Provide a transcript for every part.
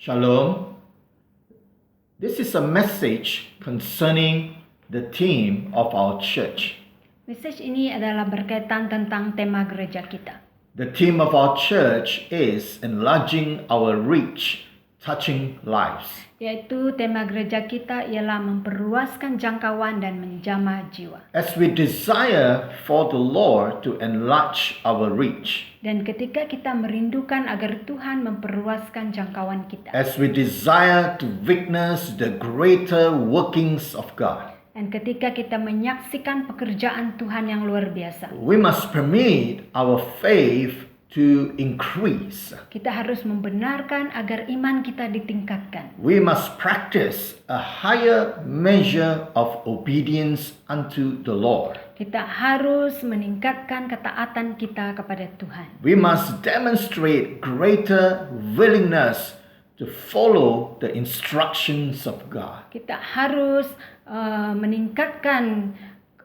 Shalom. This is a message concerning the theme of our church. Message ini adalah berkaitan tentang tema gereja kita. The theme of our church is enlarging our reach, touching lives. Yaitu tema gereja kita ialah memperluaskan jangkauan dan menjamah jiwa. As we desire for the Lord to enlarge our reach, Dan ketika kita merindukan agar Tuhan memperluaskan jangkauan kita. as we desire to witness the greater workings of God, Dan ketika kita menyaksikan pekerjaan Tuhan yang luar biasa. we must permit our faith to increase. Kita harus membenarkan agar iman kita ditingkatkan. We must practice a higher measure of obedience unto the Lord. Kita harus meningkatkan ketaatan kita kepada Tuhan. We must demonstrate greater willingness to follow the instructions of God. Kita harus meningkatkan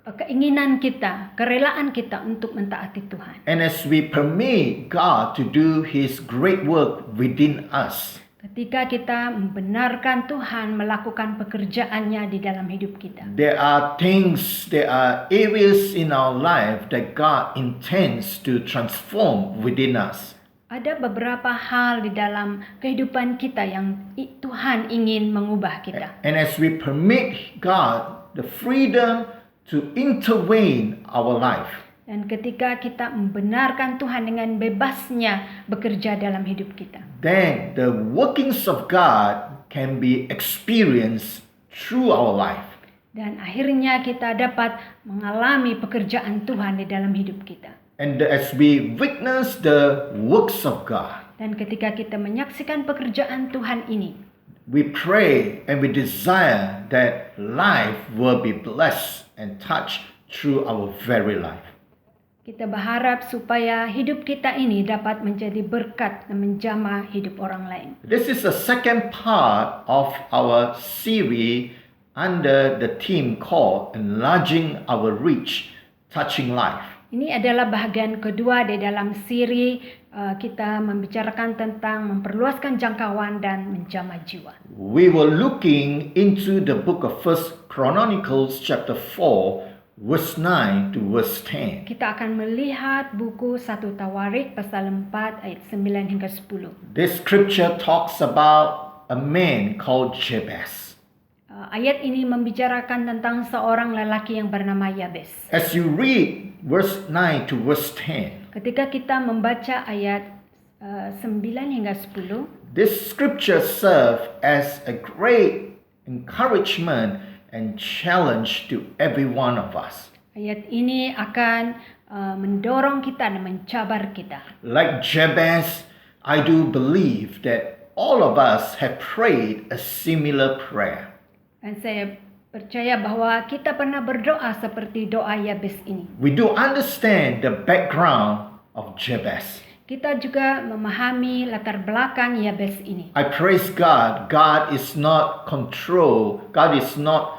keinginan kita, kerelaan kita untuk mentaati Tuhan. And as we permit God to do His great work within us, Ketika kita membenarkan Tuhan melakukan pekerjaannya di dalam hidup kita. there are areas in our life that God intends to transform within us. Ada beberapa hal di dalam kehidupan kita yang Tuhan ingin mengubah kita. And as we permit God the freedom to intervene our life, Dan ketika kita membenarkan Tuhan dengan bebasnya bekerja dalam hidup kita. then the workings of God can be experienced through our life. Dan akhirnya kita dapat mengalami pekerjaan Tuhan di dalam hidup kita. And as we witness the works of God, Dan ketika kita menyaksikan pekerjaan Tuhan ini, we pray and we desire that life will be blessed and touched through our very life. kita berharap supaya hidup kita ini dapat menjadi berkat dan menjamah hidup orang lain. This is the second part of our series under the theme called Enlarging Our Reach, Touching Life. Ini adalah bahagian kedua di dalam siri kita membicarakan tentang memperluaskan jangkauan dan menjamah jiwa. We were looking into the book of 1 Chronicles chapter 4 verse 9 to verse 10. Kita akan melihat buku 1 Tawarik pasal 4 ayat 9 hingga 10. This scripture talks about a man called Jabez. Ayat ini membicarakan tentang seorang lelaki yang bernama Yabes. As you read verse 9 to verse 10, Ketika kita membaca ayat 9 hingga 10, this scripture serves as a great encouragement and challenge to every one of us. ayat ini akan mendorong kita dan mencabar kita. Like Jabez, I do believe that all of us have prayed a similar prayer. Dan saya percaya bahwa kita pernah berdoa seperti doa Yabes ini. We do understand the background of Jabez. Kita juga memahami latar belakang Yabes ini. I praise God. God is not controlled. God is not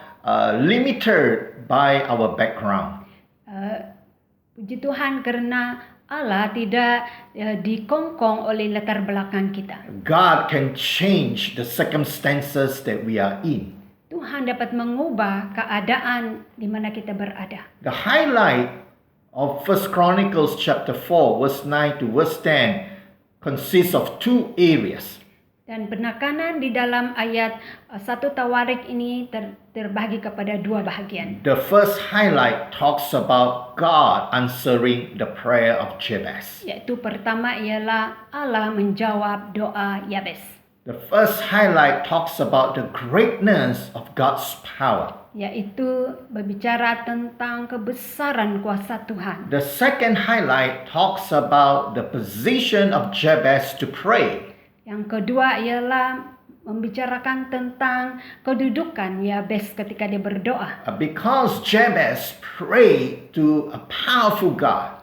limited by our background. Puji Tuhan karena Allah tidak dikongkong oleh latar belakang kita. God can change the circumstances that we are in. Tuhan dapat mengubah keadaan di mana kita berada. The highlight of 1 Chronicles chapter 4 verse 9 to verse 10 consists of two areas. Dan penekanan di dalam ayat 1 Tawarik ini terbagi kepada dua bahagian. The first highlight talks about God answering the prayer of Jabez. Yaitu pertama ialah Allah menjawab doa Yabes. The first highlight talks about the greatness of God's power. Yaitu berbicara tentang kebesaran kuasa Tuhan. The second highlight talks about the position of Jabez to pray. Yang kedua ialah membicarakan tentang kedudukan Yabes ketika dia berdoa. Because Jabez prayed to a powerful God.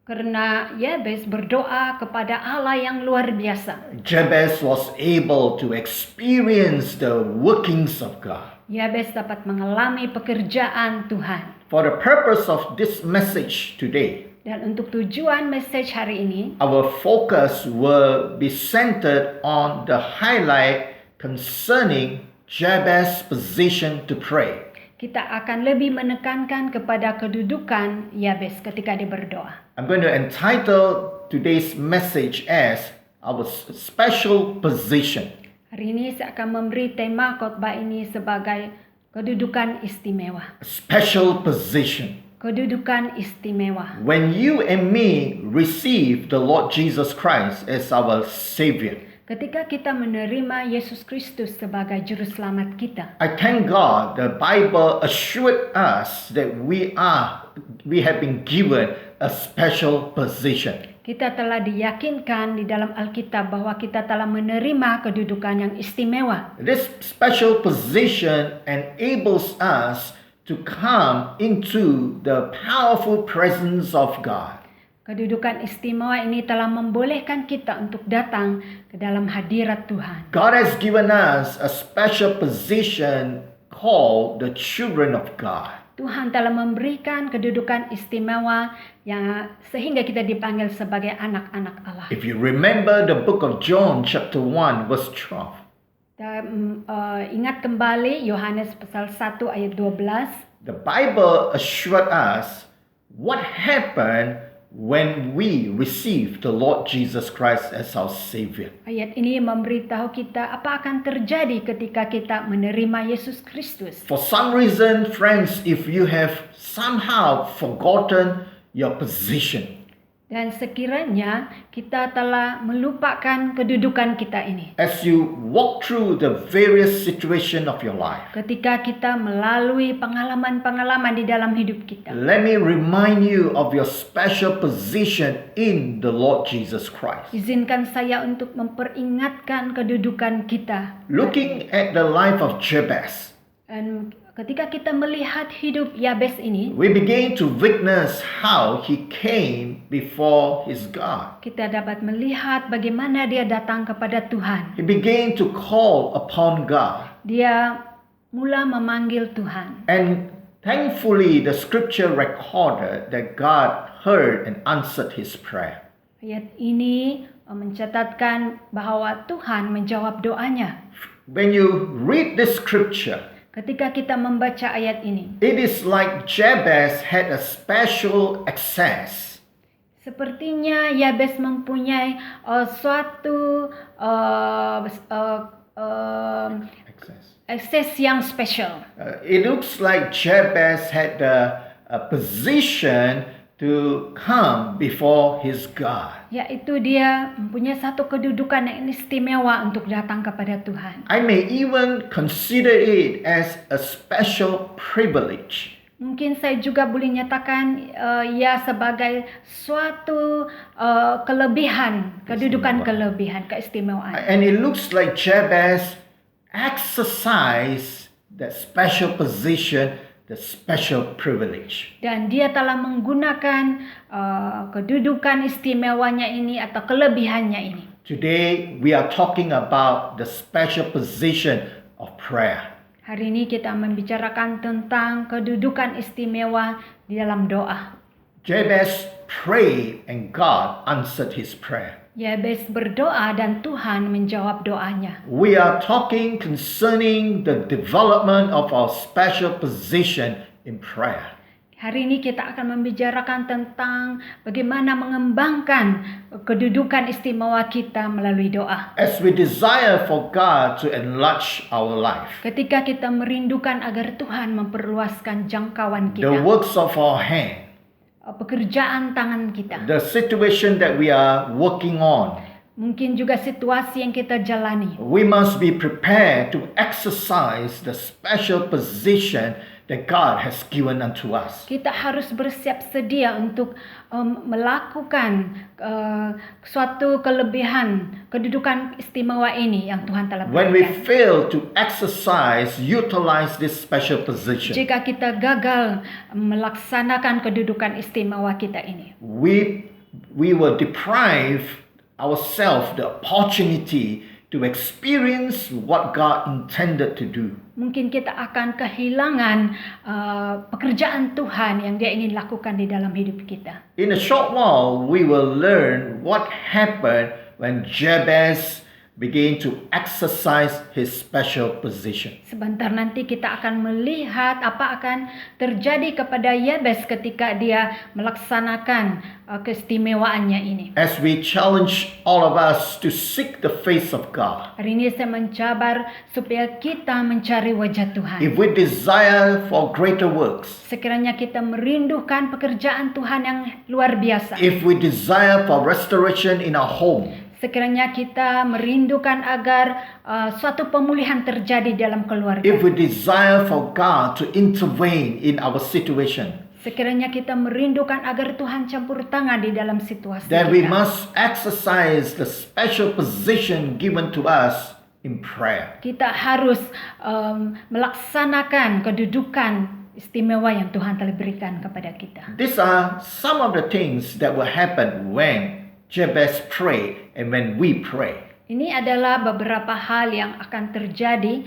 Karena Yabes berdoa kepada Allah yang luar biasa. Jabez was able to experience the workings of God. Yabes dapat mengalami pekerjaan Tuhan. For the purpose of this message today, Dan untuk tujuan message hari ini, our focus will be centered on the highlight concerning Jabez's position to pray. kita akan lebih menekankan kepada kedudukan Yabes ketika dia berdoa. I'm going to entitle today's message as our special position. Hari ini saya akan memberi tema khotbah ini sebagai kedudukan istimewa. Special position. Kedudukan istimewa. When you and me receive the Lord Jesus Christ as our Savior, Ketika kita menerima Yesus Kristus sebagai juru selamat kita, I thank God the Bible assured us that we have been given a special position. kita telah diyakinkan di dalam Alkitab bahwa kita telah menerima kedudukan yang istimewa. This special position enables us to come into the powerful presence of God. Kedudukan istimewa ini telah membolehkan kita untuk datang ke dalam hadirat Tuhan. God has given us a special position called the children of God. Tuhan telah memberikan kedudukan istimewa yang sehingga kita dipanggil sebagai anak-anak Allah. If you remember the book of John chapter 1 verse 12, Ingat kembali Yohanes pasal 1 ayat 12. the Bible assured us what happened when we receive the Lord Jesus Christ as our Savior. Ayat ini memberitahu kita apa akan terjadi ketika kita menerima Yesus Kristus. For some reason, friends, if you have somehow forgotten your position, Dan sekiranya kita telah melupakan kedudukan kita ini. as you walk through the various situation of your life, Ketika kita melalui pengalaman-pengalaman di dalam hidup kita. let me remind you of your special position in the Lord Jesus Christ. Izinkan saya untuk memperingatkan kedudukan kita. Looking at the life of Jabez, Dan ketika kita melihat hidup Yabes ini, we begin to witness how he came before his God. kita dapat melihat bagaimana dia datang kepada Tuhan. He began to call upon God. Dia mula memanggil Tuhan. And thankfully, the scripture recorded that God heard and answered his prayer. Ayat ini mencatatkan bahwa Tuhan menjawab doanya. When you read this scripture, Ketika kita membaca ayat ini, it is like Jabez had a special access. sepertinya Yabes mempunyai suatu akses yang spesial. It looks like Jabez had a position to come before his God. Yaitu dia mempunyai satu kedudukan yang istimewa untuk datang kepada Tuhan. I may even consider it as a special privilege. Mungkin saya juga boleh nyatakan ia sebagai suatu kelebihan, kedudukan kelebihan, keistimewaan. And it looks like Jabez exercised that special position, the special privilege. Dan dia telah menggunakan kedudukan istimewanya ini atau kelebihannya ini. Today we are talking about the special position of prayer. Hari ini kita membicarakan tentang kedudukan istimewa di dalam doa. Jabez prayed and God answered his prayer. Yabes berdoa dan Tuhan menjawab doanya. We are talking concerning the development of our special position in prayer. Hari ini kita akan membicarakan tentang bagaimana mengembangkan kedudukan istimewa kita melalui doa. As we desire for God to enlarge our life, Ketika kita merindukan agar Tuhan memperluaskan jangkauan the kita, works of our hand, pekerjaan tangan kita, the situation that we are working on, mungkin juga situasi yang kita jalani. we must be prepared to exercise the special position that God has given unto us. Kita harus bersiap sedia untuk melakukan suatu kelebihan kedudukan istimewa ini yang Tuhan telah When we berikan. fail to utilize this special position, Jika kita gagal melaksanakan kedudukan istimewa kita ini, we will deprive ourselves the opportunity to experience what God intended to do. Mungkin kita akan kehilangan pekerjaan Tuhan yang Dia ingin lakukan di dalam hidup kita. In a short while, we will learn what happened when Jabez began to exercise his special position. Sebentar nanti kita akan melihat apa akan terjadi kepada Yabes ketika dia melaksanakan keistimewaannya ini. As we challenge all of us to seek the face of God, Hari ini saya mencabar supaya kita mencari wajah Tuhan. if we desire for greater works, Sekiranya kita merindukan pekerjaan Tuhan yang luar biasa. if we desire for restoration in our home, Sekiranya kita merindukan agar suatu pemulihan terjadi dalam keluarga. if we desire for God to intervene in our situation, Sekiranya kita merindukan agar Tuhan campur tangan di dalam situasi then we kita. must exercise the special position given to us in prayer. Kita harus melaksanakan kedudukan istimewa yang Tuhan telah berikan kepada kita. These are some of the things that will happen when Jabez prayed and when we pray. Ini adalah beberapa hal yang akan terjadi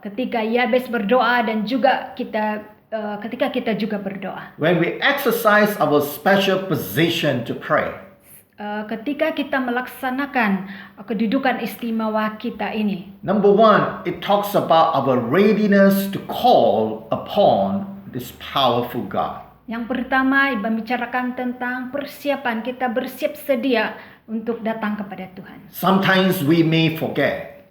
ketika Yabes berdoa dan juga ketika kita juga berdoa. When we exercise our special position to pray, Ketika kita melaksanakan kedudukan istimewa kita ini. number one, it talks about our readiness to call upon this powerful God. Yang pertama, membicarakan tentang persiapan kita bersiap sedia untuk datang kepada Tuhan. Sometimes we may forget,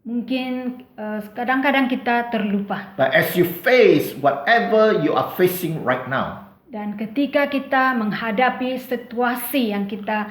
Mungkin kadang-kadang kita terlupa. but as you face whatever you are facing right now, Dan ketika kita menghadapi situasi yang kita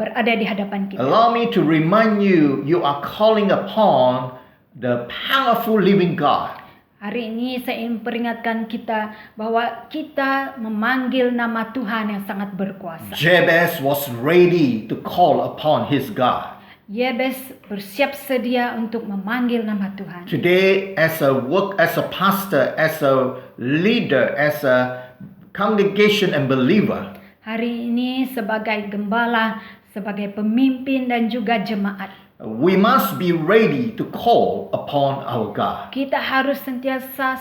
berada di hadapan kita. allow me to remind you, you are calling upon the powerful living God. Hari ini saya ingin peringatkan kita bahwa kita memanggil nama Tuhan yang sangat berkuasa. Jabez was ready to call upon his God. Yabes bersiap sedia untuk memanggil nama Tuhan. Today, as a pastor, as a leader, as a congregation and believer, Hari ini sebagai gembala, sebagai pemimpin dan juga jemaat, we must be ready to call upon our God. kita harus sentiasa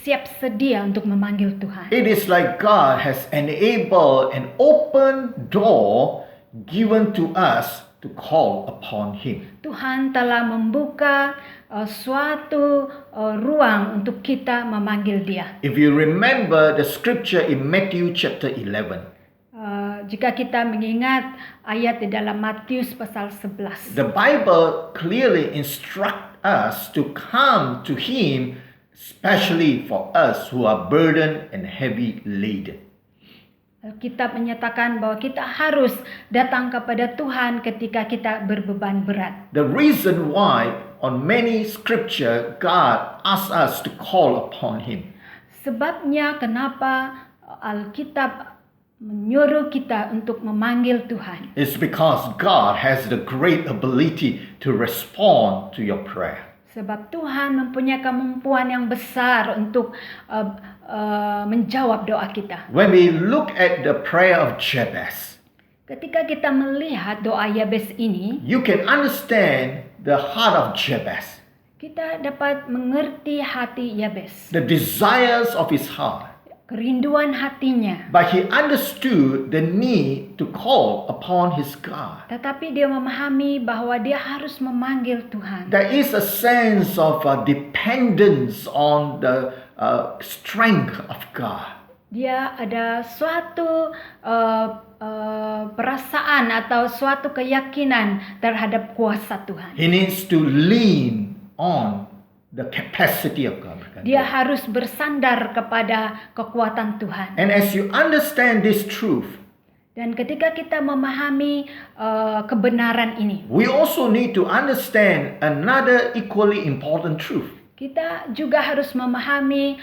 siap sedia untuk memanggil Tuhan. It is like God has enabled an open door given to us to call upon Him. Tuhan telah membuka suatu ruang untuk kita memanggil Dia. If you remember the scripture in Matthew chapter 11, Jika kita mengingat ayat di dalam Matius pasal 11. the Bible clearly instructs us to come to Him, especially for us who are burdened and heavy laden. Alkitab menyatakan bahwa kita harus datang kepada Tuhan ketika kita berbeban berat. The reason why on many scripture God asks us to call upon Him Sebabnya kenapa Alkitab menyuruh kita untuk memanggil Tuhan. is because God has the great ability to respond to your prayer. Sebab Tuhan mempunyai kemampuan yang besar untuk menjawab doa kita. When we look at the prayer of Jabez, Ketika kita melihat doa Yabes ini, you can understand the heart of Jabez, kita dapat mengerti hati Yabes, the desires of his heart. kerinduan hatinya. But he understood the need to call upon his God. Tetapi dia memahami bahwa dia harus memanggil Tuhan. There is a sense of dependence on the strength of God. Dia ada suatu perasaan atau suatu keyakinan terhadap kuasa Tuhan. He needs to lean on the capacity of God. Dia harus bersandar kepada kekuatan Tuhan. And as you understand this truth, Dan ketika kita memahami kebenaran ini, we also need to understand another equally important truth. kita juga harus memahami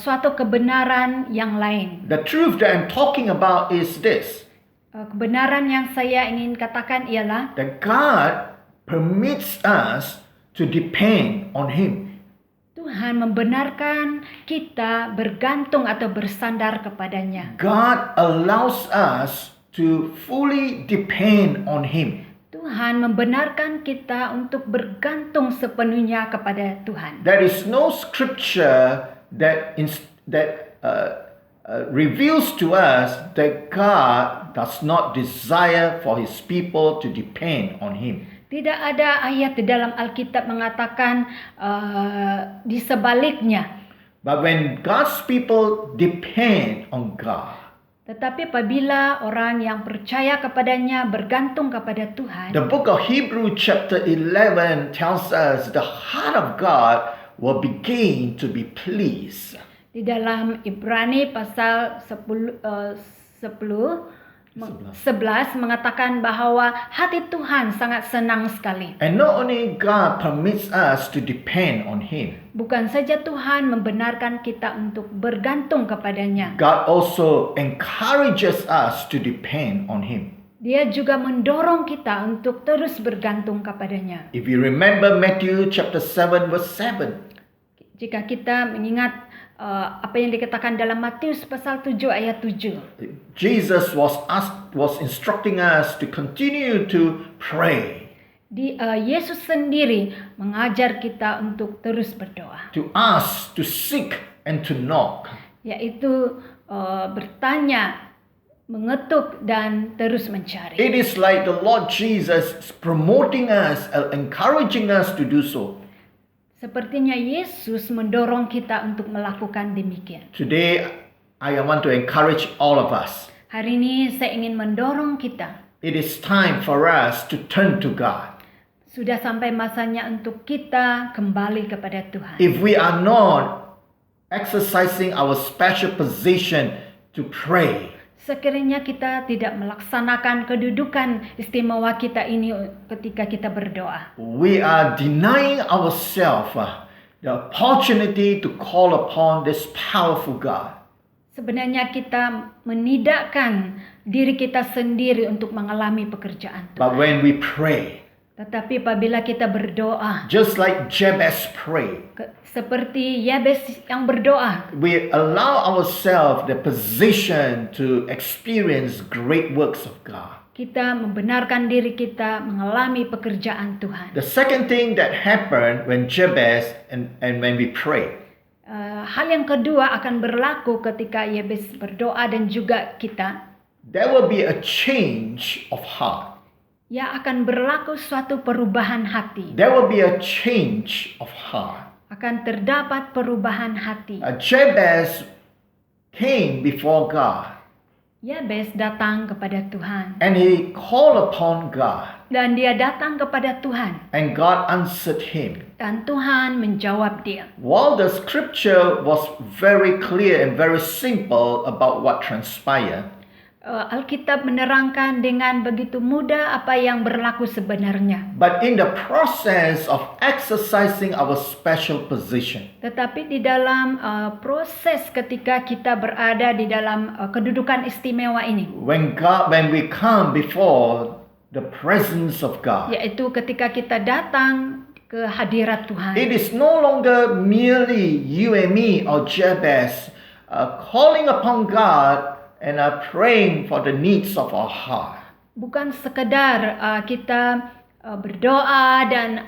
suatu kebenaran yang lain. The truth that I'm talking about is this, Kebenaran yang saya ingin katakan ialah that God permits us to depend on Him. Tuhan membenarkan kita bergantung atau bersandar kepadanya. God allows us to fully depend on Him. Tuhan Tuhan membenarkan kita untuk bergantung sepenuhnya kepada Tuhan. There is no scripture that reveals to us that God does not desire for His people to depend on Him. Tidak ada ayat di dalam Alkitab mengatakan di sebaliknya. But when God's people depend on God, Tetapi apabila orang yang percaya kepadanya bergantung kepada Tuhan, the book of Hebrews chapter 11 tells us the heart of God will begin to be pleased. di dalam Ibrani pasal 11 mengatakan bahwa hati Tuhan sangat senang sekali. And not only God permits us to depend on Him, Bukan saja Tuhan membenarkan kita untuk bergantung kepadanya. God also encourages us to depend on Him. Dia juga mendorong kita untuk terus bergantung kepadanya. If you remember Matthew chapter 7 verse 7, Jika kita mengingat apa yang dikatakan dalam Matius pasal 7 ayat 7. Jesus was instructing us to continue to pray, Yesus sendiri mengajar kita untuk terus berdoa, to ask, to seek, and to knock. yaitu bertanya, mengetuk dan terus mencari. It is like the Lord Jesus promoting us, encouraging us to do so. Sepertinya Yesus mendorong kita untuk melakukan demikian. Today, I want to encourage all of us. Hari ini saya ingin mendorong kita. It is time for us to turn to God. Sudah sampai masanya untuk kita kembali kepada Tuhan. If we are not exercising our special position to pray, Sekiranya kita tidak melaksanakan kedudukan istimewa kita ini ketika kita berdoa, we are denying ourselves the opportunity to call upon this powerful God. sebenarnya kita menidakkan diri kita sendiri untuk mengalami pekerjaan Tuhan. But when we pray, Tetapi apabila kita berdoa, just like Jabez prayed, seperti Yabes yang berdoa, we allow ourselves the position to experience great works of God. kita membenarkan diri kita mengalami pekerjaan Tuhan. The second thing that happened when Jabez and when we pray, Hal yang kedua akan berlaku ketika Yabes berdoa dan juga kita. there will be a change of heart. Ya, akan berlaku suatu perubahan hati. There will be a change of heart. Akan terdapat perubahan hati. Jabez came before God Yabes datang kepada Tuhan. and he called upon God, Dan dia datang kepada Tuhan. and God answered him. Dan Tuhan menjawab dia. While the scripture was very clear and very simple about what transpired, Alkitab menerangkan dengan begitu mudah apa yang berlaku sebenarnya. but in the process of exercising our special position, Tetapi di dalam proses ketika kita berada di dalam kedudukan istimewa ini, when we come before the presence of God, yaitu ketika kita datang ke hadirat Tuhan, it is no longer merely you and me or Jabez calling upon God and praying for the needs of our heart. bukan sekedar kita berdoa dan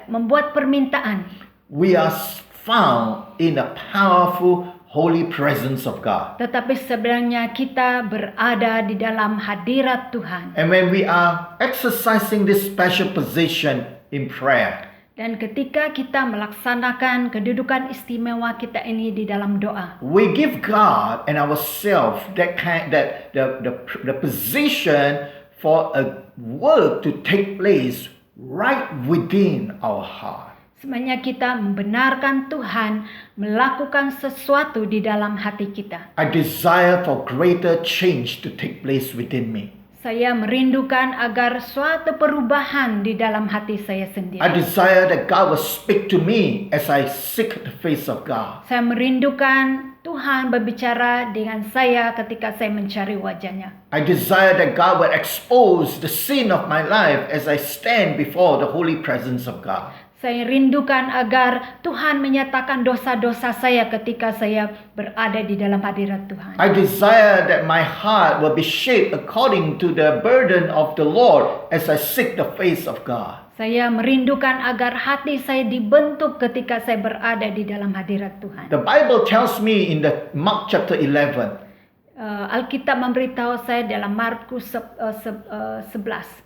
membuat permintaan. We are found in the powerful holy presence of God. Tetapi sebenarnya kita berada di dalam hadirat Tuhan. And when we are exercising this special position in prayer, Dan ketika kita melaksanakan kedudukan istimewa kita ini di dalam doa, we give God and ourselves the position for a work to take place right within our heart. sebenarnya kita membenarkan Tuhan melakukan sesuatu di dalam hati kita. I desire for greater change to take place within me. Saya merindukan agar suatu perubahan di dalam hati saya sendiri. I desire that God will speak to me as I seek the face of God. Saya merindukan Tuhan berbicara dengan saya ketika saya mencari wajahnya. I desire that God will expose the sin of my life as I stand before the holy presence of God. Saya rindukan agar Tuhan menyatakan dosa-dosa saya ketika saya berada di dalam hadirat Tuhan. I desire that my heart will be shaped according to the burden of the Lord as I seek the face of God. Saya merindukan agar hati saya dibentuk ketika saya berada di dalam hadirat Tuhan. The Bible tells me in the Mark chapter 11, Alkitab memberitahu saya dalam Markus 11.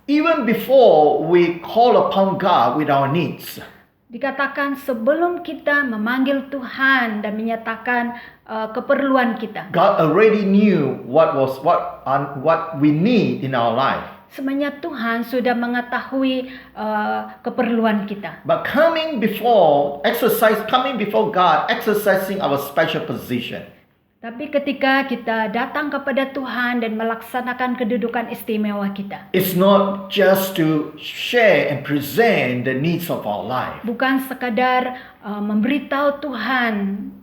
even before we call upon God with our needs, Dikatakan sebelum kita memanggil Tuhan dan menyatakan keperluan kita. God already knew what we need in our life. Sebenarnya Tuhan sudah mengetahui keperluan kita. But coming before God, exercising our special position, Tapi ketika kita datang kepada Tuhan dan melaksanakan kedudukan istimewa kita, it's not just to share and present the needs of our life. bukan sekadar memberitahu Tuhan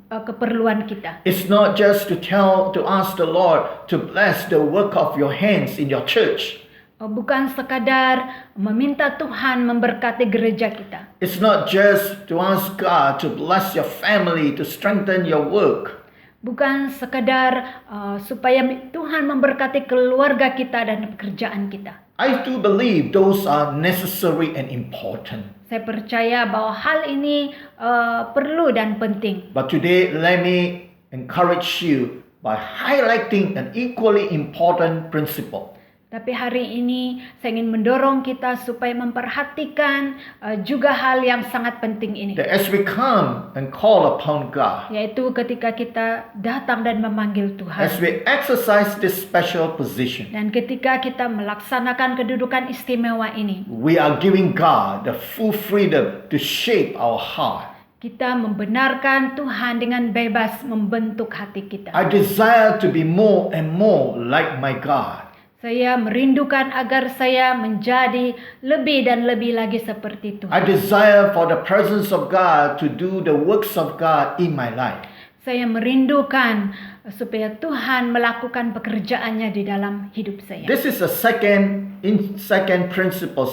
keperluan kita. It's not just to ask the Lord to bless the work of your hands in your church. Bukan sekadar meminta Tuhan memberkati gereja kita. It's not just to ask God to bless your family, to strengthen your work. Bukan sekadar supaya Tuhan memberkati keluarga kita dan pekerjaan kita. I do believe those are necessary and important. Saya percaya bahwa hal ini perlu dan penting. But today, let me encourage you by highlighting an equally important principle. Tapi hari ini saya ingin mendorong kita supaya memperhatikan juga hal yang sangat penting ini. That as we come and call upon God, Yaitu ketika kita datang dan memanggil Tuhan. as we exercise this special position, Dan ketika kita melaksanakan kedudukan istimewa ini, we are giving God the full freedom to shape our heart. kita membenarkan Tuhan dengan bebas membentuk hati kita. I desire to be more and more like my God. Saya merindukan agar saya menjadi lebih dan lebih lagi seperti I Tuhan. desire for the presence of God to do the works of God in my life. Saya merindukan supaya Tuhan melakukan pekerjaannya di dalam hidup saya. This is a second principle,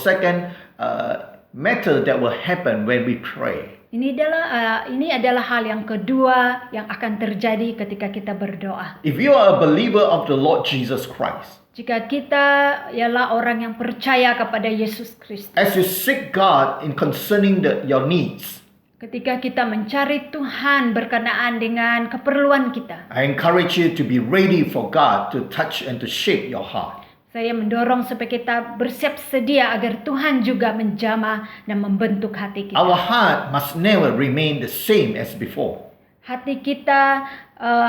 method that will happen when we pray. Ini adalah hal yang kedua yang akan terjadi ketika kita berdoa. If you are a believer of the Lord Jesus Christ, Jika kita ialah orang yang percaya kepada Yesus Kristus, as you seek God in concerning your needs, ketika kita mencari Tuhan berkenaan dengan keperluan kita, I encourage you to be ready for God to touch and to shape your heart. saya mendorong supaya kita bersiap sedia agar Tuhan juga menjamah dan membentuk hati kita. Our heart must never remain the same as before. Hati kita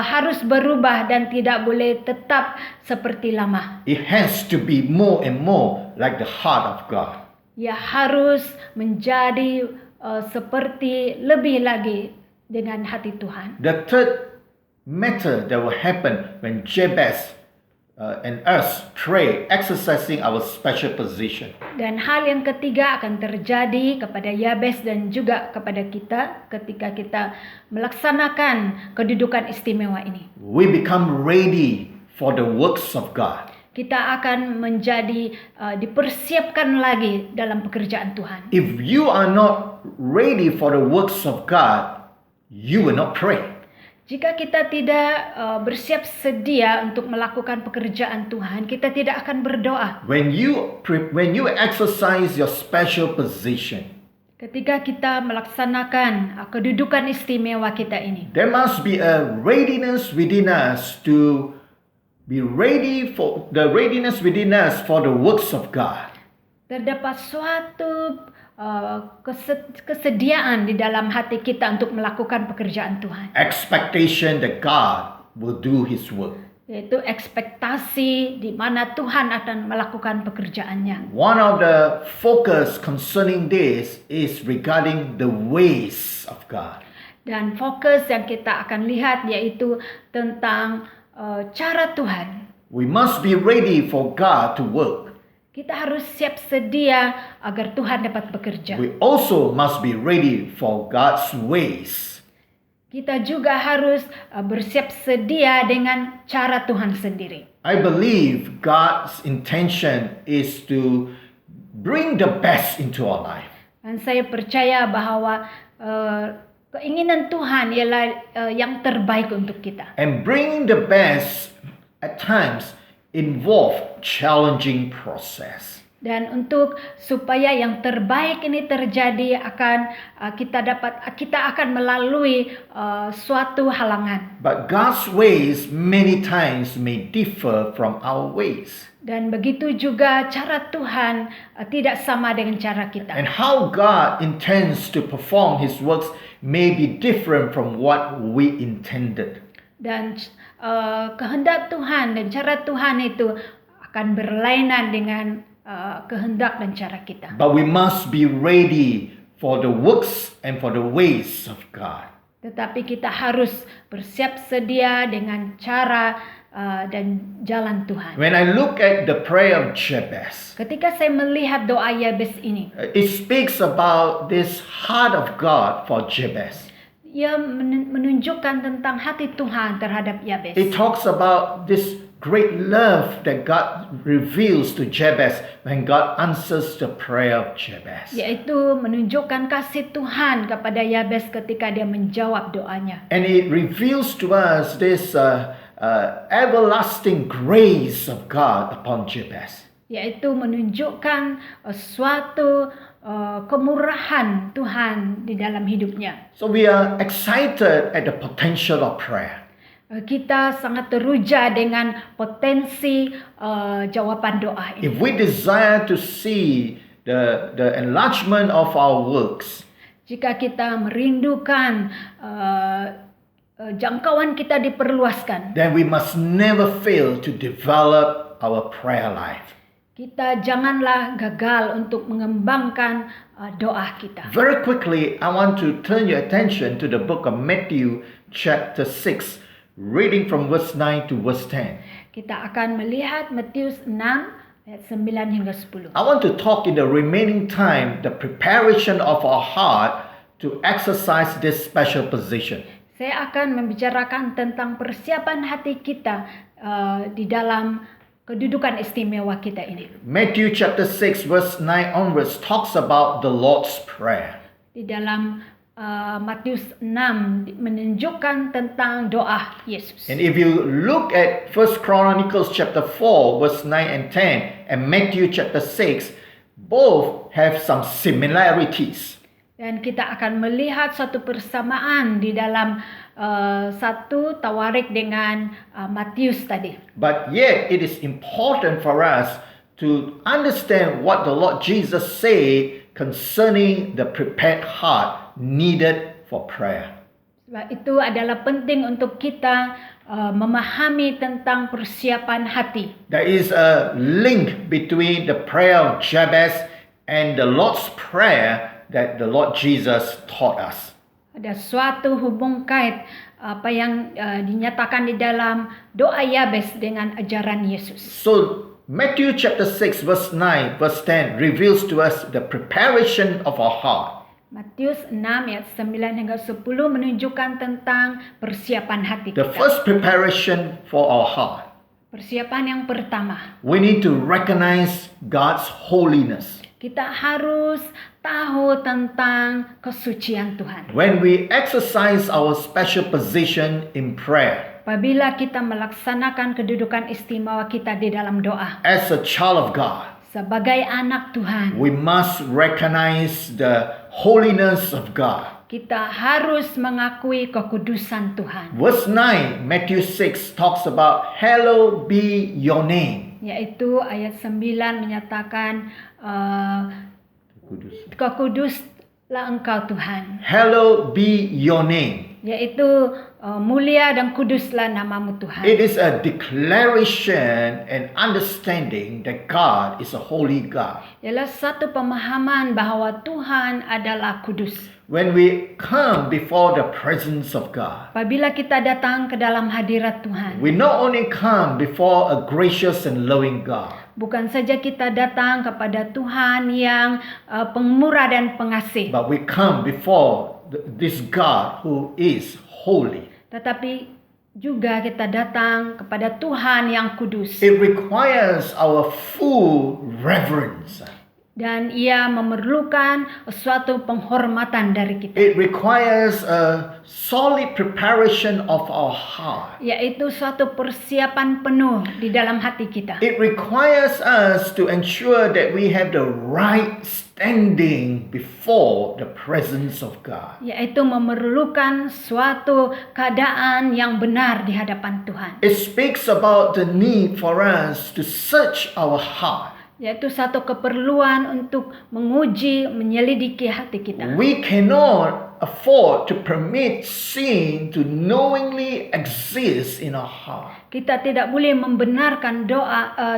harus berubah dan tidak boleh tetap seperti lama. It has to be more and more like the heart of God. Ia harus menjadi seperti lebih lagi dengan hati Tuhan. The third matter that will happen when Jabez and us pray, exercising our special position. Dan hal yang ketiga akan terjadi kepada Yabes dan juga kepada kita ketika kita melaksanakan kedudukan istimewa ini. We become ready for the works of God. Kita akan menjadi dipersiapkan lagi dalam pekerjaan Tuhan. If you are not ready for the works of God, you will not pray. Jika kita tidak bersiap sedia untuk melakukan pekerjaan Tuhan, kita tidak akan berdoa. When you exercise your special position, Ketika kita melaksanakan kedudukan istimewa kita ini, there must be a readiness within us to be ready for the works of God. terdapat suatu kesediaan di dalam hati kita untuk melakukan pekerjaan Tuhan. Expectation that God will do His work. Yaitu ekspektasi di mana Tuhan akan melakukan pekerjaannya. One of the focus concerning this is regarding the ways of God. Dan fokus yang kita akan lihat yaitu tentang cara Tuhan. We must be ready for God to work. Kita harus siap sedia agar Tuhan dapat bekerja. We also must be ready for God's ways. Kita juga harus bersiap sedia dengan cara Tuhan sendiri. I believe God's intention is to bring the best into our life. Dan saya percaya bahwa keinginan Tuhan ialah yang terbaik untuk kita. And bringing the best at times involve challenging process. Dan untuk supaya yang terbaik ini terjadi kita akan melalui suatu halangan. But God's ways many times may differ from our ways. Dan begitu juga cara Tuhan tidak sama dengan cara kita. And how God intends to perform His works may be different from what we intended. Dan kehendak Tuhan dan cara Tuhan itu akan berlainan dengan kehendak dan cara kita. But we must be ready for the works and for the ways of God. Tetapi kita harus bersiap sedia dengan cara dan jalan Tuhan. When I look at the prayer of Jabez, Ketika saya melihat doa Yabes ini, it speaks about this heart of God for Jabez. ia menunjukkan tentang hati Tuhan terhadap Yabes. It talks about this great love that God reveals to Jabez when God answers the prayer of Jabez. Yaitu menunjukkan kasih Tuhan kepada Yabes ketika dia menjawab doanya. And it reveals to us this everlasting grace of God upon Jabez. Yaitu menunjukkan suatu kemurahan Tuhan di dalam hidupnya. So we are excited at the potential of prayer. Kita sangat teruja dengan potensi jawaban doa ini. If we desire to see the enlargement of our works, Jika kita merindukan jangkauan kita diperluaskan, then we must never fail to develop our prayer life. kita janganlah gagal untuk mengembangkan doa kita. Very quickly, I want to turn your attention to the book of Matthew chapter 6, reading from verse 9 to verse 10. Kita akan melihat Matius 6 ayat 9 hingga 10. I want to talk in the remaining time the preparation of our heart to exercise this special position. Saya akan membicarakan tentang persiapan hati kita di dalam kedudukan istimewa kita ini. Matthew chapter 6 verse 9 onwards talks about the Lord's Prayer. Di dalam Matius 6 menunjukkan tentang doa Yesus. And if you look at 1 Chronicles chapter 4 verse 9 and 10 and Matthew chapter 6, both have some similarities. Dan kita akan melihat satu persamaan di dalam satu Tawarik dengan Matius tadi. But yet it is important for us to understand what the Lord Jesus said concerning the prepared heart needed for prayer. Sebab itu adalah penting untuk kita memahami tentang persiapan hati. There is a link between the prayer of Jabez and the Lord's Prayer that the Lord Jesus taught us. Ada suatu hubung kait apa yang dinyatakan di dalam doa Yabes dengan ajaran Yesus. So Matthew chapter 6 verse 9 verse 10 reveals to us the preparation of our heart. Matius 6 ayat 9 hingga 10 menunjukkan tentang persiapan hati The kita. first preparation for our heart. Persiapan yang pertama, We need to recognize God's holiness. kita harus tahu tentang kesucian Tuhan. When we exercise our special position in prayer Apabila kita melaksanakan kedudukan istimewa kita di dalam doa as a child of God, sebagai anak Tuhan, we must recognize the holiness of God. kita harus mengakui kekudusan Tuhan. Verse 9, Matthew 6 talks about, "Hallowed be your name." Yaitu ayat 9 menyatakan kekuduslah engkau Tuhan. Hallowed be your name. Yaitu mulia dan kuduslah namamu Tuhan. It is a declaration and understanding that God is a holy God. Ialah satu pemahaman bahwa Tuhan adalah kudus. When we come before the presence of God, Apabila kita datang ke dalam hadirat Tuhan, we not only come before a gracious and loving God, bukan saja kita datang kepada Tuhan yang pemurah dan pengasih, but we come before this God who is holy. tetapi juga kita datang kepada Tuhan yang kudus. It requires our full reverence. Dan ia memerlukan suatu penghormatan dari kita, It requires a solid preparation of our heart. yaitu suatu persiapan penuh di dalam hati kita. It requires us to ensure that we have the right standing before the presence of God. Yaitu memerlukan suatu keadaan yang benar di hadapan Tuhan. It speaks about the need for us to search our heart. Yaitu satu keperluan untuk menguji, menyelidiki hati kita. We cannot afford to permit sin to knowingly exist in our heart. Kita tidak boleh membenarkan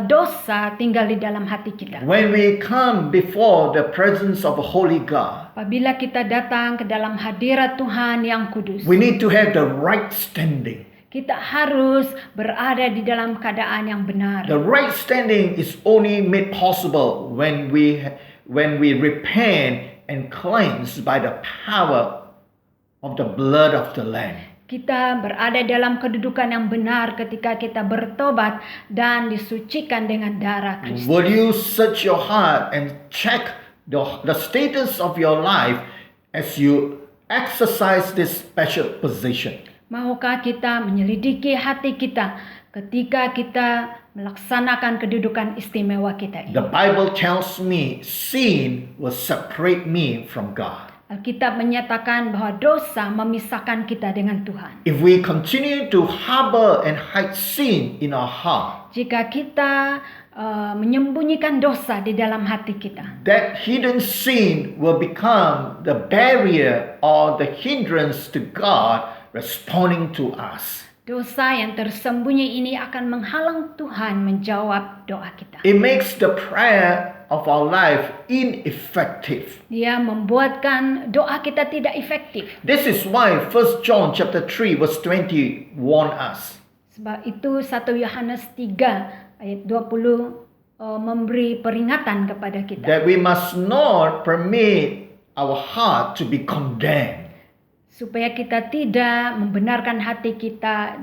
dosa tinggal di dalam hati kita. When we come before the presence of a holy God, Apabila kita datang ke dalam hadirat Tuhan yang kudus, we need to have the right standing. kita harus berada di dalam keadaan yang benar. The right standing is only made possible when we repent and cleanse by the power of the blood of the Lamb. Kita berada dalam kedudukan yang benar ketika kita bertobat dan disucikan dengan darah Kristus. Will you search your heart and check the status of your life as you exercise this special position? Maukah kita menyelidiki hati kita ketika kita melaksanakan kedudukan istimewa kita ini? The Bible tells me sin will separate me from God. Alkitab menyatakan bahwa dosa memisahkan kita dengan Tuhan. If we continue to harbor and hide sin in our heart, Jika kita menyembunyikan dosa di dalam hati kita, that hidden sin will become the barrier or the hindrance to God responding to us. dosa yang tersembunyi ini akan menghalang Tuhan menjawab doa kita. It makes the prayer of our life ineffective. Dia membuatkan doa kita tidak efektif. This is why 1 John chapter 3 verse 20 warn us. Sebab itu 1 Yohanes 3 ayat 20 memberi peringatan kepada kita. That we must not permit our heart to be condemned. Supaya kita tidak membenarkan hati kita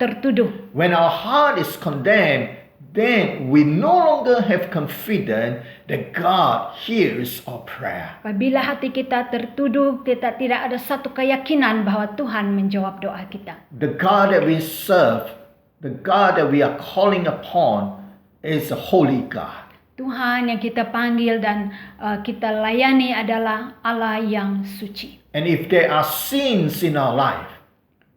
tertuduh. When our heart is condemned, then we no longer have confidence that God hears our prayer. Apabila hati kita tertuduh, kita tidak ada satu keyakinan bahwa Tuhan menjawab doa kita. The God that we serve, the God that we are calling upon is a holy God. Tuhan yang kita panggil dan kita layani adalah Allah yang suci. And if there are sins in our life,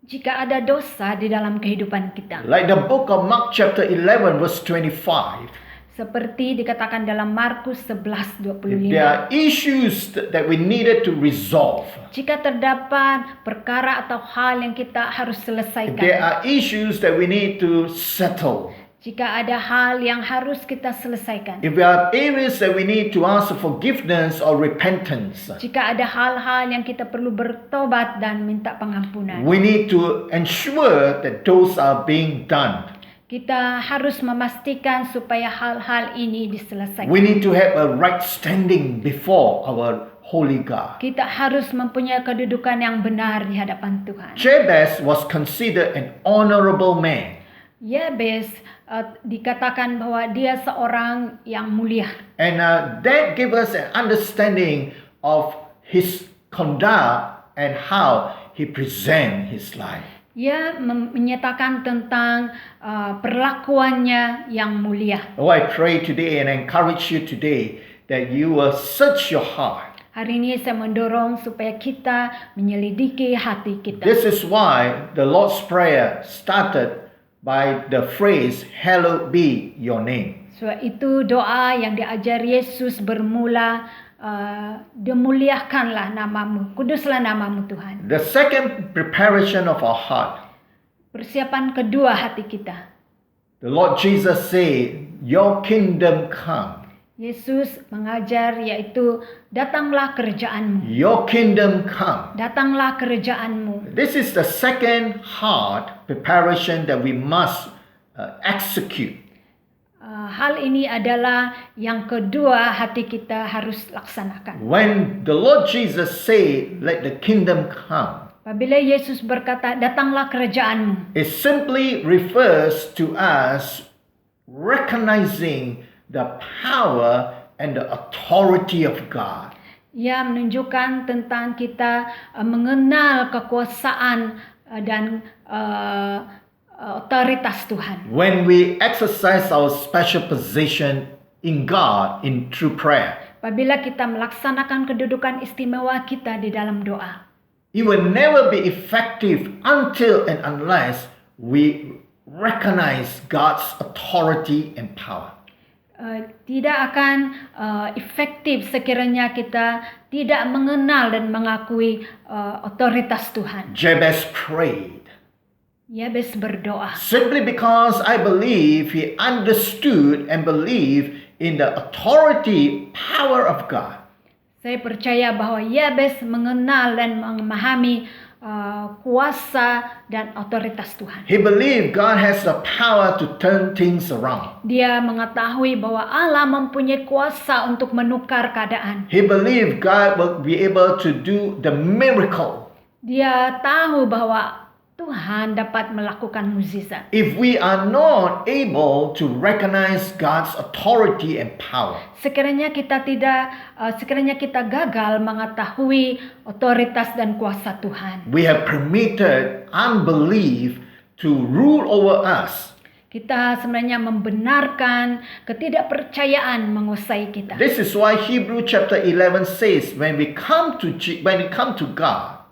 Jika ada dosa di dalam kehidupan kita, like the book of Mark chapter 11 verse 25, seperti dikatakan dalam Markus if 11:25, there are issues that we needed to resolve, jika terdapat perkara atau hal yang kita harus if there selesaikan, are issues that we need to settle, jika ada hal yang harus kita selesaikan, if there are areas that we need to ask for forgiveness or repentance, jika ada hal-hal yang kita perlu bertobat dan minta pengampunan, we need to ensure that those are being done. kita harus memastikan supaya hal-hal ini diselesaikan. We need to have a right standing before our holy God. Kita harus mempunyai kedudukan yang benar di hadapan Tuhan. Jabez was considered an honorable man. Yabes dikatakan bahwa dia seorang yang mulia. And that gives us an understanding of his conduct and how he present his life. Ia menyatakan tentang perlakuannya yang mulia. Oh, I pray today and I encourage you today that you will search your heart. Hari ini saya mendorong supaya kita menyelidiki hati kita. This is why the Lord's Prayer started by the phrase, "Hallowed be your name." Sebab itu doa yang diajar Yesus bermula, dimuliakanlah namamu, kuduslah namamu Tuhan. The second preparation of our heart, Persiapan kedua hati kita. the Lord Jesus said, "Your kingdom come." Yesus mengajar yaitu datanglah kerajaanmu. Your kingdom come. Datanglah kerajaanmu. This is the second heart preparation that we must execute. Hal ini adalah yang kedua hati kita harus laksanakan. When the Lord Jesus said, "Let the kingdom come," Apabila Yesus berkata, datanglah kerajaanmu, it simply refers to us recognizing the power and the authority of God. Ia menunjukkan tentang kita mengenal kekuasaan dan otoritas Tuhan. When we exercise our special position in God in true prayer, Apabila kita melaksanakan kedudukan istimewa kita di dalam doa, it will never be effective until and unless we recognize God's authority and power. Tidak akan efektif sekiranya kita tidak mengenal dan mengakui otoritas Tuhan. Jabez prayed Yabes berdoa simply because I believe he understood and believed in the authority, power of God. Saya percaya bahwa Yabes mengenal dan memahami kuasa dan otoritas Tuhan. He believed God has the power to turn things around. Dia mengetahui bahwa Allah mempunyai kuasa untuk menukar keadaan. He believed God will be able to do the miracle. Dia tahu bahwa Tuhan dapat melakukan mukjizat. If we are not able to recognize God's authority and power, Sekiranya kita gagal mengetahui otoritas dan kuasa Tuhan, we have permitted unbelief to rule over us. kita sebenarnya membenarkan ketidakpercayaan menguasai kita. This is why Hebrew chapter 11 says, when we come to God,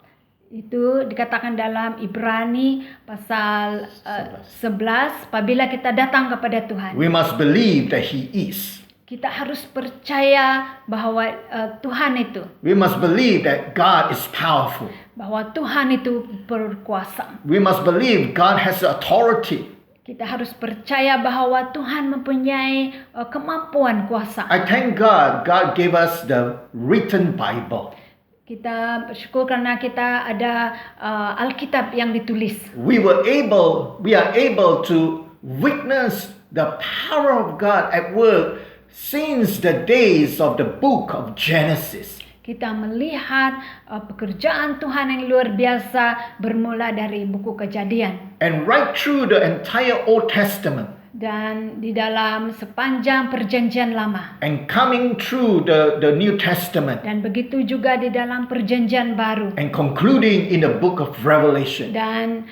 Itu dikatakan dalam Ibrani pasal 11, apabila kita datang kepada Tuhan, we must believe that He is. kita harus percaya bahwa Tuhan itu, We must believe that God is powerful. bahwa Tuhan itu berkuasa. We must believe God has the authority. Kita harus percaya bahwa Tuhan mempunyai kemampuan kuasa. I thank God gave us the written Bible. Kita bersyukur karena kita ada Alkitab yang ditulis. We are able to witness the power of God at work since the days of the book of Genesis. Kita melihat pekerjaan Tuhan yang luar biasa bermula dari buku Kejadian. And right through the entire Old Testament. Dan di dalam sepanjang perjanjian lama. And coming through the New Testament. Dan begitu juga di dalam perjanjian baru. And concluding in the book of Revelation. Dan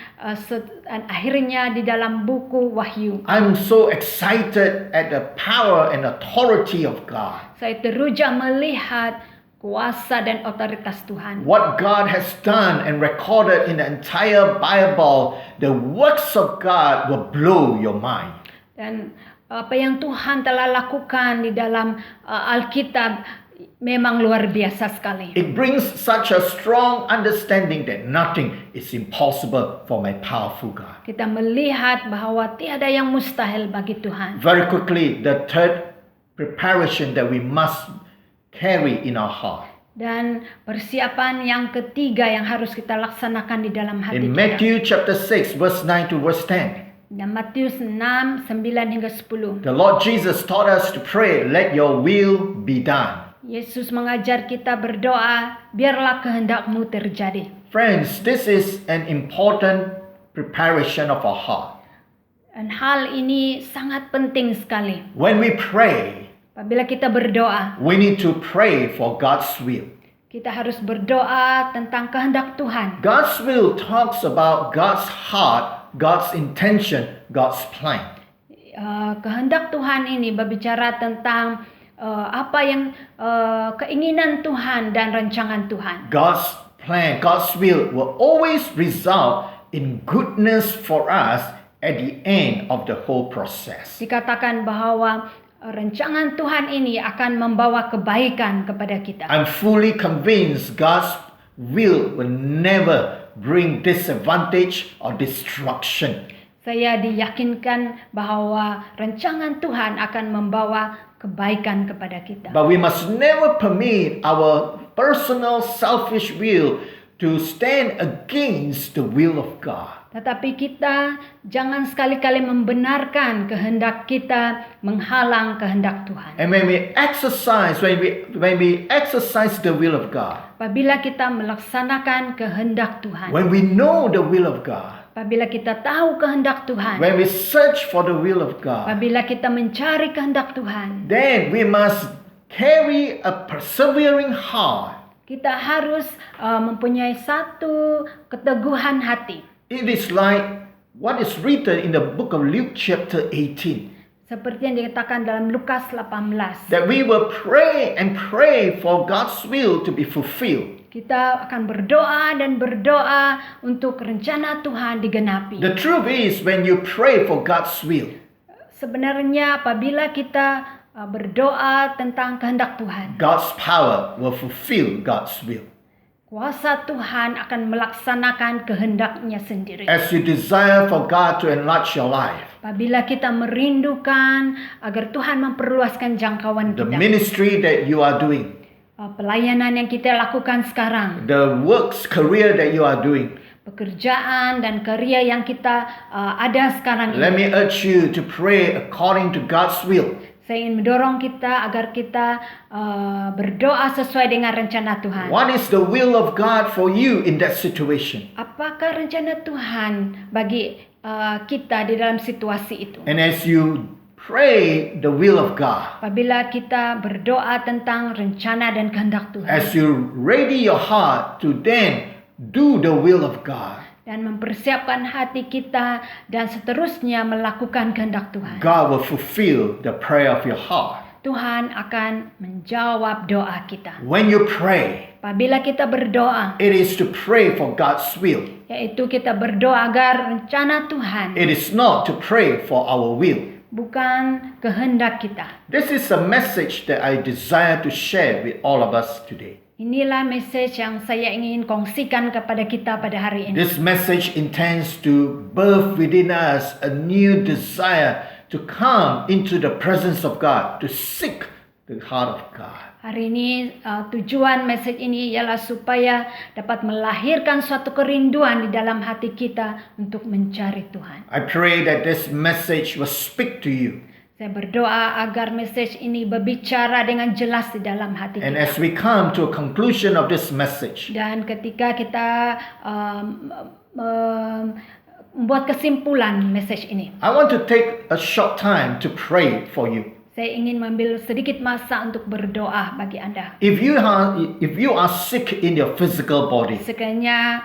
akhirnya di dalam buku Wahyu. I'm so excited at the power and authority of God. Saya teruja melihat kuasa dan otoritas Tuhan. What God has done and recorded in the entire Bible, the works of God will blow your mind. Dan apa yang Tuhan telah lakukan di dalam Alkitab memang luar biasa sekali. It brings such a strong understanding that nothing is impossible for my powerful God. Kita melihat bahwa tiada yang mustahil bagi Tuhan. Very quickly, the third preparation that we must carry in our heart. Dan persiapan yang ketiga yang harus kita laksanakan di dalam hati In kita. Matthew chapter 6, verse 9 to verse 10. Dan Matius 6, 9 hingga 10. The Lord Jesus taught us to pray, let your will be done. Yesus mengajar kita berdoa, biarlah kehendakmu terjadi. Friends, this is an important preparation of our heart. Dan hal ini sangat penting sekali. When we pray, Apabila kita berdoa, we need to pray for God's will. kita harus berdoa tentang kehendak Tuhan. God's will talks about God's heart, God's intention, God's plan. Kehendak Tuhan ini berbicara tentang apa yang keinginan Tuhan dan rancangan Tuhan. God's plan, God's will always result in goodness for us at the end of the whole process. Dikatakan bahwa rancangan Tuhan ini akan membawa kebaikan kepada kita. I'm fully convinced God's will never bring disadvantage or destruction. Saya diyakinkan bahwa rancangan Tuhan akan membawa kebaikan kepada kita. But we must never permit our personal selfish will to stand against the will of God. Tetapi kita jangan sekali-kali membenarkan kehendak kita menghalang kehendak Tuhan. And when we exercise the will of God, Apabila kita melaksanakan kehendak Tuhan, when we know the will of God, apabila kita tahu kehendak Tuhan, when we search for the will of God, apabila kita mencari kehendak Tuhan, then we must carry a persevering heart. Kita harus mempunyai satu keteguhan hati. It is like what is written in the book of Luke chapter 18. Seperti yang dikatakan dalam Lukas 18. That we will pray and pray for God's will to be fulfilled. Kita akan berdoa dan berdoa untuk rencana Tuhan digenapi. The truth is when you pray for God's will, Sebenarnya apabila kita berdoa tentang kehendak Tuhan, God's power will fulfill God's will. kuasa Tuhan akan melaksanakan kehendaknya sendiri. As you desire for God to enlarge your life, Apabila kita merindukan agar Tuhan memperluaskan jangkauan the kita, ministry that you are doing, pelayanan yang kita lakukan sekarang, the works, career that you are doing, pekerjaan dan karya yang kita ada sekarang let ini. me urge you to pray according to God's will. Saya ingin mendorong kita agar kita berdoa sesuai dengan rencana Tuhan. What is the will of God for you in that situation? Apakah rencana Tuhan bagi kita di dalam situasi itu? And as you pray the will of God, Apabila kita berdoa tentang rencana dan kehendak Tuhan as you ready your heart to then do the will of God, dan mempersiapkan hati kita dan seterusnya melakukan kehendak Tuhan, God will fulfill the prayer of your heart. Tuhan akan menjawab doa kita. When you pray, Apabila kita berdoa, it is to pray for God's will. yaitu kita berdoa agar rencana Tuhan, It is not to pray for our will. bukan kehendak kita. This is a message that I desire to share with all of us today. Inilah message yang saya ingin kongsikan kepada kita pada hari ini. This message intends to birth within us a new desire to come into the presence of God, to seek the heart of God. Hari ini tujuan message ini ialah supaya dapat melahirkan suatu kerinduan di dalam hati kita untuk mencari Tuhan. I pray that this message will speak to you. Saya berdoa agar message ini berbicara dengan jelas di dalam hati And kita. as we come to a conclusion of this message, Dan ketika kita membuat kesimpulan message ini, I want to take a short time to pray for you. saya ingin mengambil sedikit masa untuk berdoa bagi Anda. If you are sick in your physical body, Sekiranya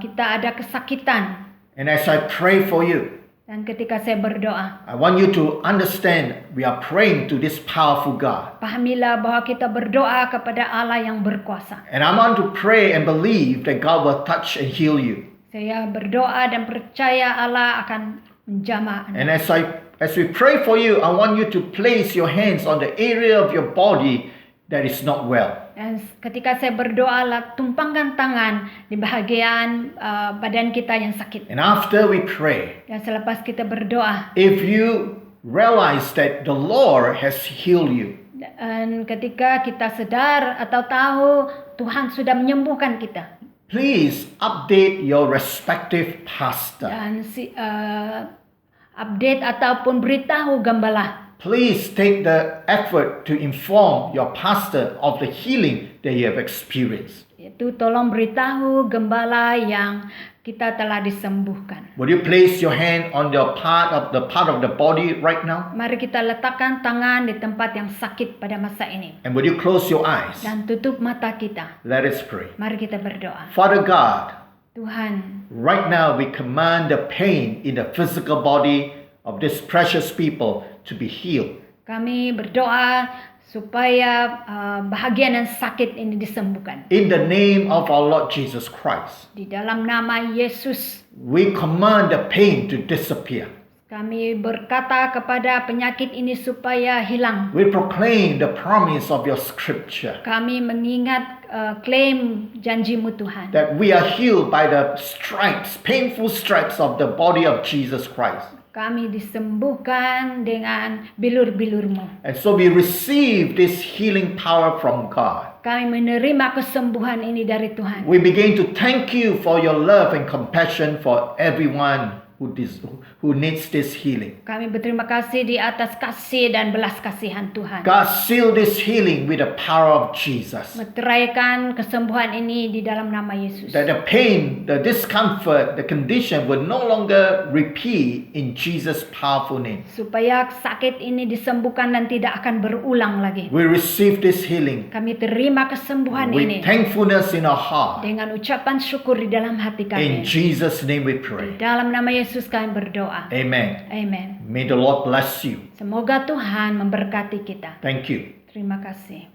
kita ada kesakitan, and as I pray for you, dan ketika saya berdoa, I want you to understand we are praying to this powerful God. pahamilah bahwa kita berdoa kepada Allah yang berkuasa. And I want to pray and believe that God will touch and heal you. Saya berdoa dan percaya Allah akan menjamah Anda. And as we pray for you, I want you to place your hands on the area of your body that is not well. Dan ketika saya berdoa, tumpangkan tangan di bahagian badan kita yang sakit. And after we pray, Dan selepas kita berdoa, if you realize that the Lord has healed you, dan ketika kita sadar atau tahu Tuhan sudah menyembuhkan kita, please update your respective pastor. dan update ataupun beritahu gembala, Please take the effort to inform your pastor of the healing that you have experienced. yaitu tolong beritahu gembala yang kita telah disembuhkan. Would you place your hand on the part of the body right now? Mari kita letakkan tangan di tempat yang sakit pada masa ini. And would you close your eyes? Dan tutup mata kita. Let us pray. Mari kita berdoa. Father God, Tuhan, right now we command the pain in the physical body of these precious people to be healed. kami berdoa supaya bahagian yang sakit ini disembuhkan. In the name of our Lord Jesus Christ, Di dalam nama Yesus, we command the pain to disappear. kami berkata kepada penyakit ini supaya hilang. We proclaim the promise of your scripture Kami mengingat klaim janjimu Tuhan. that we are healed by the stripes, painful stripes of the body of Jesus Christ. Kami disembuhkan dengan bilur-bilurmu. And so we receive this healing power from God. Kami menerima kesembuhan ini dari Tuhan. We begin to thank you for your love and compassion for everyone who needs this healing. Kami berterima kasih di atas kasih dan belas kasihan Tuhan. God, seal this healing with the power of Jesus. Meteraikan kesembuhan ini di dalam nama Yesus. That the pain, the discomfort, the condition will no longer repeat in Jesus' powerful name. Supaya sakit ini disembuhkan dan tidak akan berulang lagi. We receive this healing Kami terima kesembuhan ini with thankfulness in our heart. dengan ucapan syukur di dalam hati In kami. Jesus' name we Di pray. dalam nama Yesus kami berdoa. Amen. Amen. May the Lord bless you. Semoga Tuhan memberkati kita. Thank you. Terima kasih.